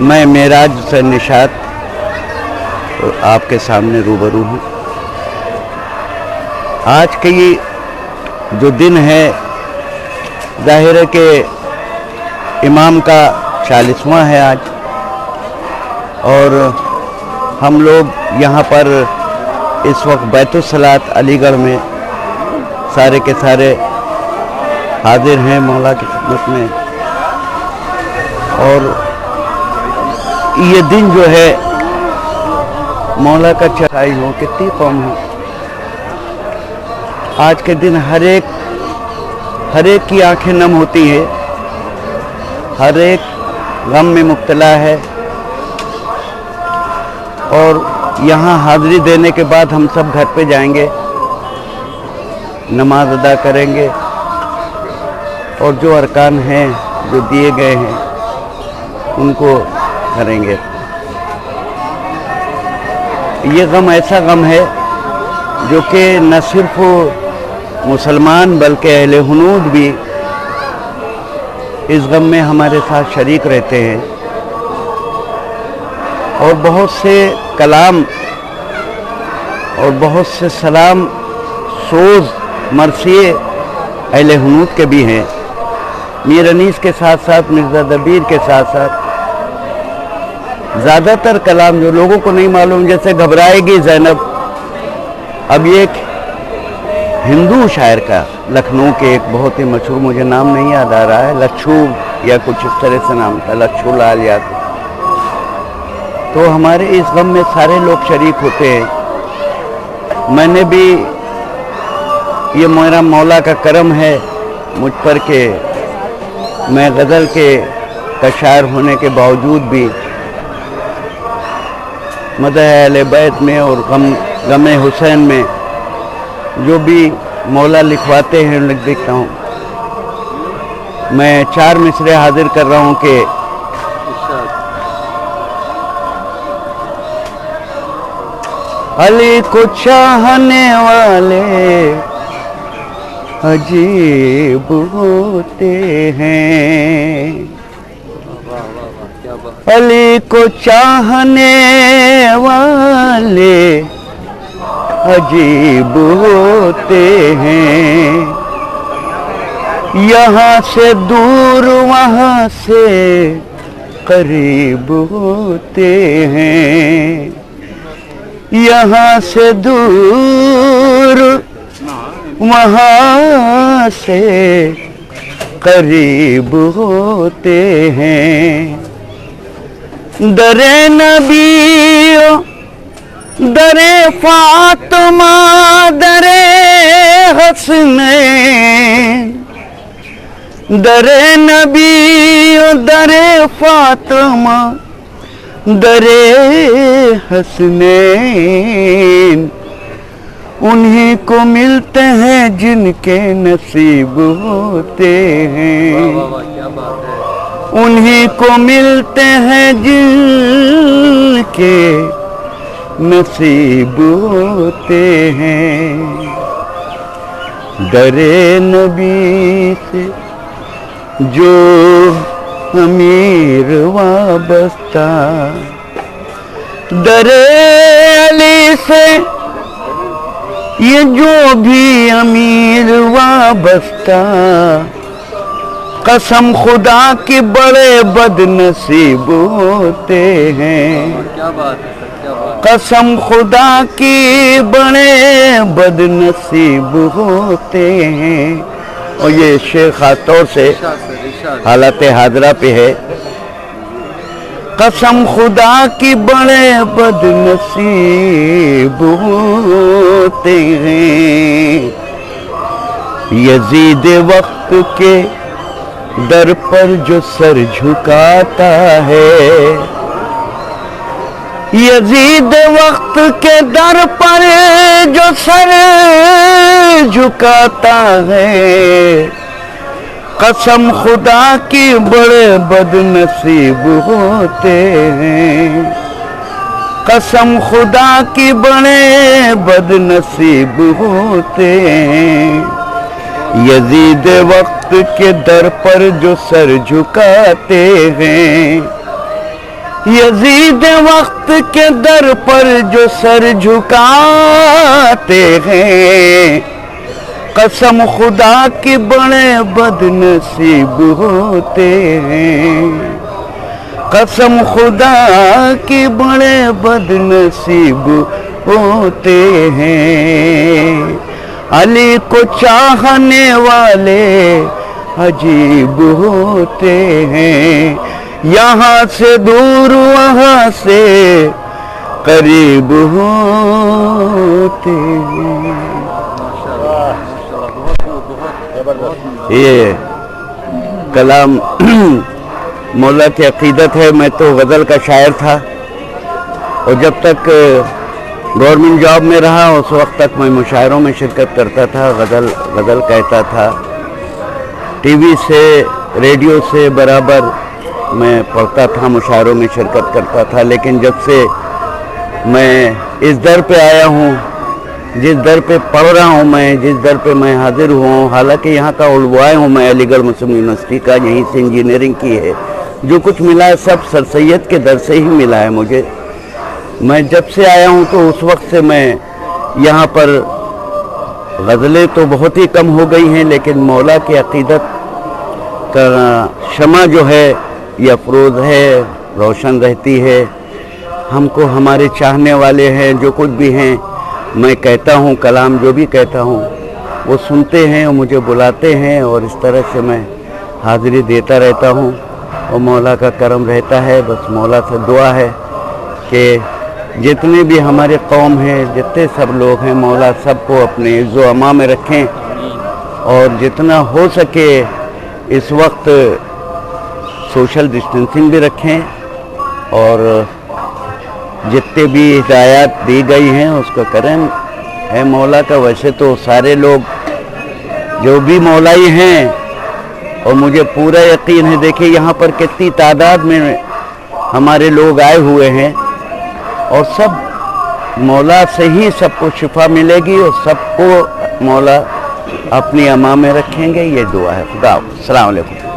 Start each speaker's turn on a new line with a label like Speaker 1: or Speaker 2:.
Speaker 1: میں معراج حسین نشاط آپ کے سامنے روبرو ہوں۔ آج کے یہ جو دن ہے ظاہر ہے کہ امام کا 40واں ہے آج، اور ہم لوگ یہاں پر اس وقت بیت الصلاۃ علی گڑھ میں سارے کے سارے حاضر ہیں مولا کی خدمت میں، اور یہ دن جو ہے مولا کا چڑھائی ہو کتنی قوم ہو، آج کے دن ہر ایک کی آنکھیں نم ہوتی ہیں، ہر ایک غم میں مبتلا ہے، اور یہاں حاضری دینے کے بعد ہم سب گھر پہ جائیں گے، نماز ادا کریں گے، اور جو ارکان ہیں جو دیے گئے ہیں ان کو کریں گے۔ یہ غم ایسا غم ہے جو کہ نہ صرف مسلمان بلکہ اہل ہنود بھی اس غم میں ہمارے ساتھ شریک رہتے ہیں، اور بہت سے کلام اور بہت سے سلام سوز مرثیے اہل ہنود کے بھی ہیں، میر انیس کے ساتھ ساتھ مرزا دبیر کے ساتھ ساتھ زیادہ تر کلام جو لوگوں کو نہیں معلوم، جیسے گھبرائے گی زینب، اب یہ ایک ہندو شاعر کا لکھنؤ کے ایک بہت ہی مشہور، مجھے نام نہیں یاد آ رہا ہے، لچھو یا کچھ اس طرح سے نام تھا، لچھو لال یاد، تو ہمارے اس غم میں سارے لوگ شریک ہوتے ہیں۔ میں نے بھی یہ میرا مولا کا کرم ہے مجھ پر کہ میں غزل کے شاعر ہونے کے باوجود بھی مدح اہل بیت میں اور غم حسین میں جو بھی مولا لکھواتے ہیں لکھ دیکھتا ہوں۔ میں 4 مصرے حاضر کر رہا ہوں کہ علی کو چاہنے والے عجیب ہوتے ہیں، علی کو چاہنے والے عجیب ہوتے ہیں، یہاں سے دور وہاں سے قریب ہوتے ہیں، یہاں سے دور وہاں سے قریب ہوتے ہیں، در نبی در فاطمہ در حسنین، در نبی در فاطمہ در حسنین، انہی کو ملتے ہیں جن کے نصیب ہوتے ہیں، انہی کو ملتے ہیں جن کے نصیب ہوتے ہیں، در نبی سے جو امیر وابستہ، در علی سے یہ جو بھی امیر وابستہ، قسم خدا کی بڑے بد نصیب ہوتے ہیں، قسم خدا کی بڑے بد نصیب ہوتے ہیں۔ اور یہ شعر خاص طور سے حالت حاضرہ پہ ہے، قسم خدا کی بڑے بد نصیب ہوتے ہیں، یزید وقت کے در پر جو سر جھکاتا ہے، یزید وقت کے در پر جو سر جھکاتا ہے، قسم خدا کی بڑے بد نصیب ہوتے ہیں، قسم خدا کی بڑے بد نصیب ہوتے ہیں، یزید وقت کے در پر جو سر جھکاتے ہیں، یزید وقت کے در پر جو سر جھکاتے ہیں قسم خدا کی بڑے بد نصیب ہوتے ہیں قسم خدا کی بڑے بد نصیب ہوتے ہیں علی کو چاہنے والے عجیب ہوتے ہیں یہاں سے دور وہاں سے قریب ہوتے ہیں. یہ کلام مولا کی عقیدت ہے. میں تو غزل کا شاعر تھا اور جب تک گورنمنٹ جاب میں رہا اس وقت تک میں مشاعروں میں شرکت کرتا تھا, غزل کہتا تھا. ٹی وی سے ریڈیو سے برابر میں پڑھتا تھا, مشاعروں میں شرکت کرتا تھا. لیکن جب سے میں اس در پہ آیا ہوں, جس در پہ پڑھ رہا ہوں میں, جس در پہ میں حاضر ہوں, حالانکہ یہاں کا علوائے ہوں میں, علی گڑھ مسلم یونیورسٹی کا, یہیں سے انجینئرنگ کی ہے. جو کچھ ملا ہے سب سر سید کے در سے ہی ملا ہے مجھے. میں جب سے آیا ہوں تو اس وقت سے میں یہاں پر غزلیں تو بہت ہی کم ہو گئی ہیں, لیکن مولا کی عقیدت کا شمع جو ہے یہ افروز ہے, روشن رہتی ہے. ہم کو ہمارے چاہنے والے ہیں جو کچھ بھی ہیں, میں کہتا ہوں کلام جو بھی کہتا ہوں وہ سنتے ہیں اور مجھے بلاتے ہیں, اور اس طرح سے میں حاضری دیتا رہتا ہوں اور مولا کا کرم رہتا ہے. بس مولا سے دعا ہے کہ جتنے بھی ہمارے قوم ہیں, جتنے سب لوگ ہیں, مولا سب کو اپنے عز و امان میں رکھیں, اور جتنا ہو سکے اس وقت سوشل ڈسٹینسنگ بھی رکھیں, اور جتنے بھی ہدایات دی گئی ہیں اس کو کریں. ہے مولا کا ویسے تو سارے لوگ جو بھی مولائی ہیں, اور مجھے پورا یقین ہے, دیکھیں یہاں پر کتنی تعداد میں ہمارے لوگ آئے ہوئے ہیں, اور سب مولا سے ہی سب کو شفا ملے گی اور سب کو مولا اپنی امان میں رکھیں گے. یہ دعا ہے. خدا حافظ. السلام علیکم.